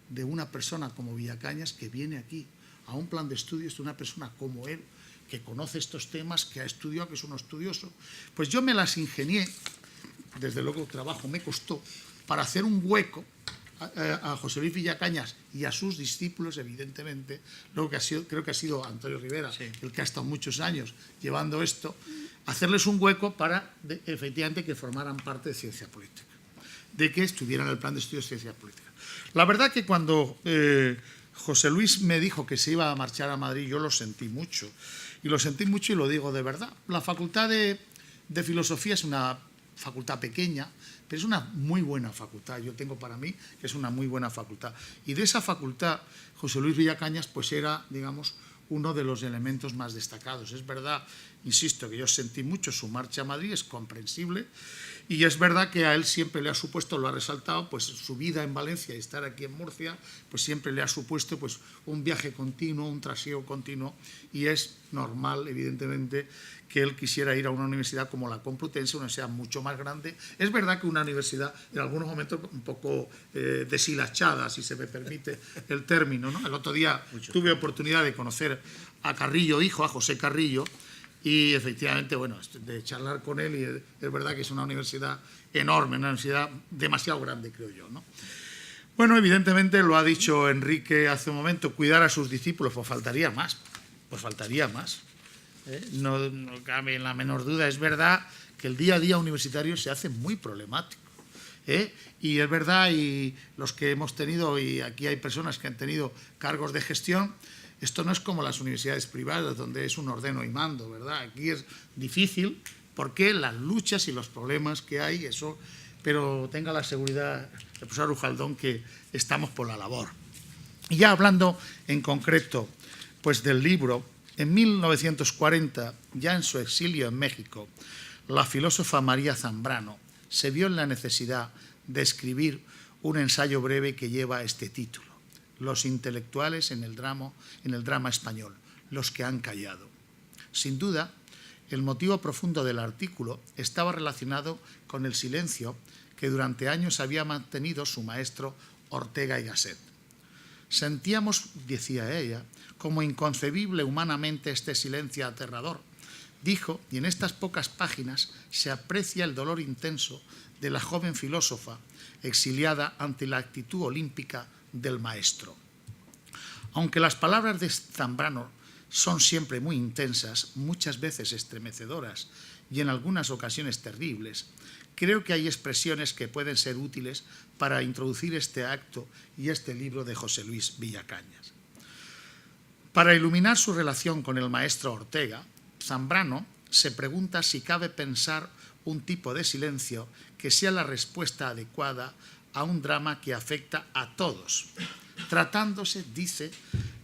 de una persona como Villacañas, que viene aquí a un plan de estudios, de una persona como él, que conoce estos temas, que ha estudiado, que es un estudioso? Pues yo me las ingenié, desde luego el trabajo me costó, para hacer un hueco a José Luis Villacañas y a sus discípulos, evidentemente. Luego creo que ha sido Antonio Rivera, sí, el que ha estado muchos años llevando esto, hacerles un hueco para efectivamente que formaran parte de ciencia política, de que estuvieran el plan de estudios de ciencias políticas. La verdad que cuando José Luis me dijo que se iba a marchar a Madrid, yo lo sentí mucho, y lo digo de verdad. La Facultad de Filosofía es una facultad pequeña, pero es una muy buena facultad. Yo tengo para mí que es una muy buena facultad. Y de esa facultad, José Luis Villacañas pues era, digamos, uno de los elementos más destacados. Es verdad, insisto, que yo sentí mucho su marcha a Madrid, es comprensible, y es verdad que a él siempre le ha supuesto, lo ha resaltado, pues su vida en Valencia y estar aquí en Murcia, pues siempre le ha supuesto pues un viaje continuo, un trasiego continuo, y es normal, evidentemente, que él quisiera ir a una universidad como la Complutense, una universidad mucho más grande. Es verdad que una universidad, en algunos momentos, un poco deshilachada, si se me permite el término, ¿no? El otro día tuve oportunidad de conocer a Carrillo, hijo, a José Carrillo, y efectivamente, bueno, de charlar con él, y es verdad que es una universidad enorme, una universidad demasiado grande, creo yo, ¿no? Bueno, evidentemente, lo ha dicho Enrique hace un momento, cuidar a sus discípulos, pues faltaría más, No cabe la menor duda. Es verdad que el día a día universitario se hace muy problemático, y es verdad, y los que hemos tenido, y aquí hay personas que han tenido cargos de gestión, esto no es como las universidades privadas, donde es un ordeno y mando, ¿verdad? Aquí es difícil, porque las luchas y los problemas que hay, eso, pero tenga la seguridad, el profesor Ujaldón, que estamos por la labor. Y ya hablando en concreto pues del libro, en 1940, ya en su exilio en México, la filósofa María Zambrano se vio en la necesidad de escribir un ensayo breve que lleva este título, los intelectuales en el drama español, los que han callado. Sin duda, el motivo profundo del artículo estaba relacionado con el silencio que durante años había mantenido su maestro Ortega y Gasset. Sentíamos, decía ella, como inconcebible humanamente este silencio aterrador, dijo, y en estas pocas páginas se aprecia el dolor intenso de la joven filósofa exiliada ante la actitud olímpica del maestro. Aunque las palabras de Zambrano son siempre muy intensas, muchas veces estremecedoras y en algunas ocasiones terribles, creo que hay expresiones que pueden ser útiles para introducir este acto y este libro de José Luis Villacañas. Para iluminar su relación con el maestro Ortega, Zambrano se pregunta si cabe pensar un tipo de silencio que sea la respuesta adecuada a un drama que afecta a todos, tratándose, dice,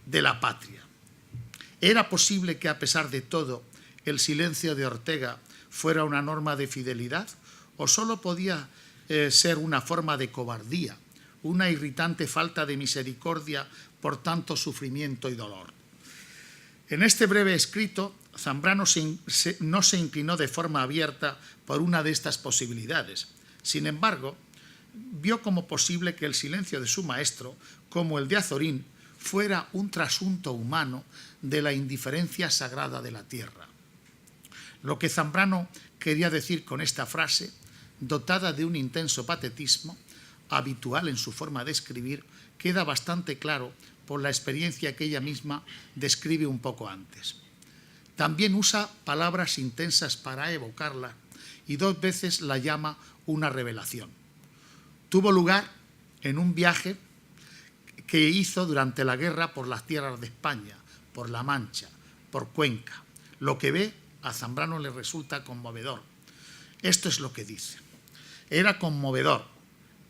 de la patria. ¿Era posible que, a pesar de todo, el silencio de Ortega fuera una norma de fidelidad o solo podía ser una forma de cobardía, una irritante falta de misericordia por tanto sufrimiento y dolor? En este breve escrito, Zambrano no se inclinó de forma abierta por una de estas posibilidades. Sin embargo, vio como posible que el silencio de su maestro, como el de Azorín, fuera un trasunto humano de la indiferencia sagrada de la tierra. Lo que Zambrano quería decir con esta frase, dotada de un intenso patetismo, habitual en su forma de escribir, queda bastante claro por la experiencia que ella misma describe un poco antes. También usa palabras intensas para evocarla y 2 veces la llama una revelación. Tuvo lugar en un viaje que hizo durante la guerra por las tierras de España, por La Mancha, por Cuenca. Lo que ve a Zambrano le resulta conmovedor. Esto es lo que dice. Era conmovedor.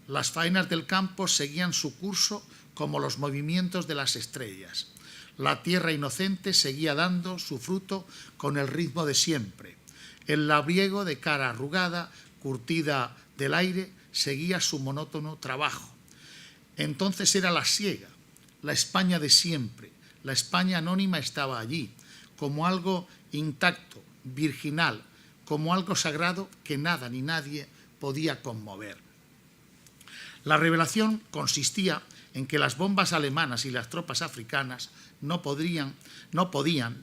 Las faenas del campo seguían su curso como los movimientos de las estrellas. La tierra inocente seguía dando su fruto con el ritmo de siempre. El labriego de cara arrugada, curtida del aire, seguía su monótono trabajo. Entonces era la siega, la España de siempre. La España anónima estaba allí, como algo intacto, virginal, como algo sagrado que nada ni nadie podía conmover. La revelación consistía en que las bombas alemanas y las tropas africanas no podían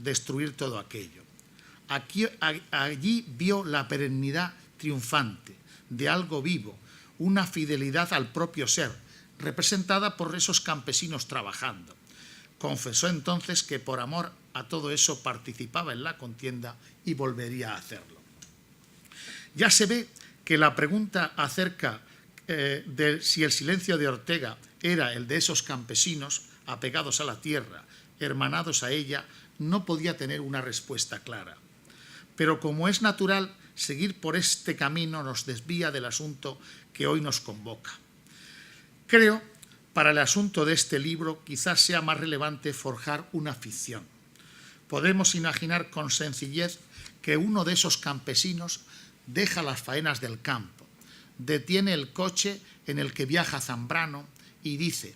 destruir todo aquello. Allí vio la perennidad triunfante de algo vivo, una fidelidad al propio ser, representada por esos campesinos trabajando. Confesó entonces que por amor a todo eso participaba en la contienda y volvería a hacerlo. Ya se ve que la pregunta acerca de si el silencio de Ortega era el de esos campesinos apegados a la tierra, hermanados a ella, no podía tener una respuesta clara. Pero como es natural, seguir por este camino nos desvía del asunto que hoy nos convoca. Creo, para el asunto de este libro, quizás sea más relevante forjar una ficción. Podemos imaginar con sencillez que uno de esos campesinos deja las faenas del campo, detiene el coche en el que viaja Zambrano y dice: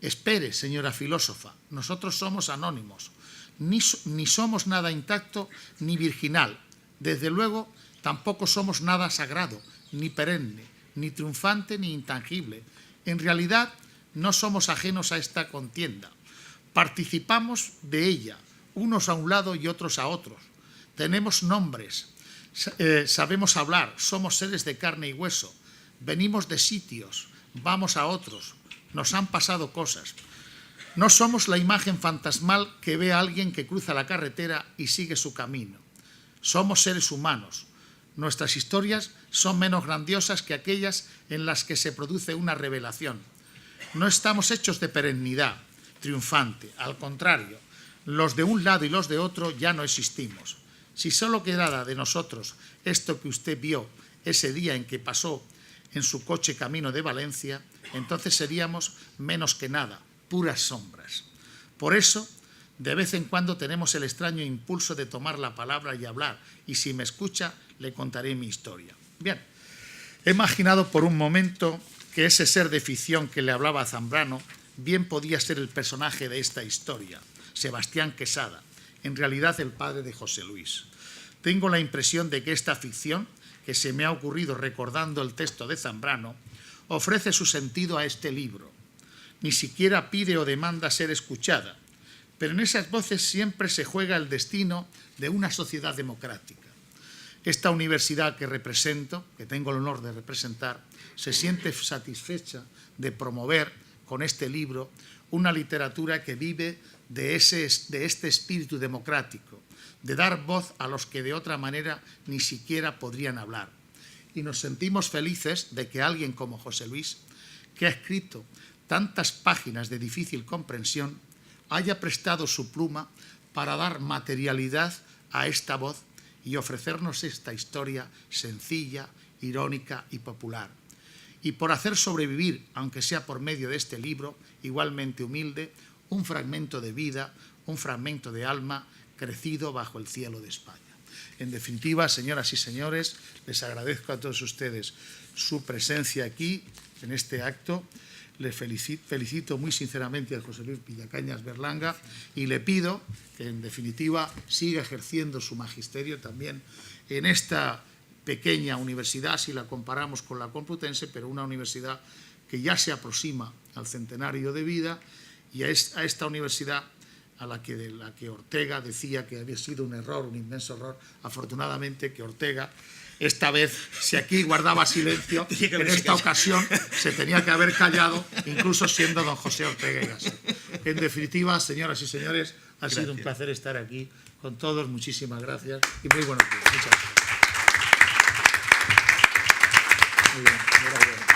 «Espere, señora filósofa, nosotros somos anónimos, ni somos nada intacto ni virginal, desde luego tampoco somos nada sagrado, ni perenne, ni triunfante ni intangible. En realidad no somos ajenos a esta contienda, participamos de ella, unos a un lado y otros a otros. Tenemos nombres, sabemos hablar, somos seres de carne y hueso, venimos de sitios, vamos a otros, nos han pasado cosas. No somos la imagen fantasmal que ve a alguien que cruza la carretera y sigue su camino. Somos seres humanos. Nuestras historias son menos grandiosas que aquellas en las que se produce una revelación. No estamos hechos de perennidad triunfante, al contrario, los de un lado y los de otro ya no existimos. Si solo quedara de nosotros esto que usted vio ese día en que pasó en su coche camino de Valencia, entonces seríamos menos que nada, puras sombras. Por eso, de vez en cuando tenemos el extraño impulso de tomar la palabra y hablar, y si me escucha, le contaré mi historia». Bien, he imaginado por un momento que ese ser de ficción que le hablaba a Zambrano bien podía ser el personaje de esta historia, Sebastián Quesada, en realidad el padre de José Luis. Tengo la impresión de que esta ficción, que se me ha ocurrido recordando el texto de Zambrano, ofrece su sentido a este libro. Ni siquiera pide o demanda ser escuchada, pero en esas voces siempre se juega el destino de una sociedad democrática. Esta universidad que represento, que tengo el honor de representar, se siente satisfecha de promover con este libro una literatura que vive de este espíritu democrático, de dar voz a los que de otra manera ni siquiera podrían hablar. Y nos sentimos felices de que alguien como José Luis, que ha escrito tantas páginas de difícil comprensión, haya prestado su pluma para dar materialidad a esta voz y ofrecernos esta historia sencilla, irónica y popular. Y por hacer sobrevivir, aunque sea por medio de este libro, igualmente humilde, un fragmento de vida, un fragmento de alma crecido bajo el cielo de España. En definitiva, señoras y señores, les agradezco a todos ustedes su presencia aquí, en este acto. Le felicito muy sinceramente a José Luis Villacañas Berlanga y le pido que, en definitiva, siga ejerciendo su magisterio también en esta pequeña universidad, si la comparamos con la Complutense, pero una universidad que ya se aproxima al centenario de vida, y a esta universidad a la que Ortega decía que había sido un error, un inmenso error. Afortunadamente que Ortega, esta vez, si aquí guardaba silencio, en esta ocasión se tenía que haber callado, incluso siendo don José Ortega y Gasset. En definitiva, señoras y señores, ha sido un placer estar aquí con todos. Muchísimas gracias y muy buenos días. Muchas gracias. Muy bien, enhorabuena.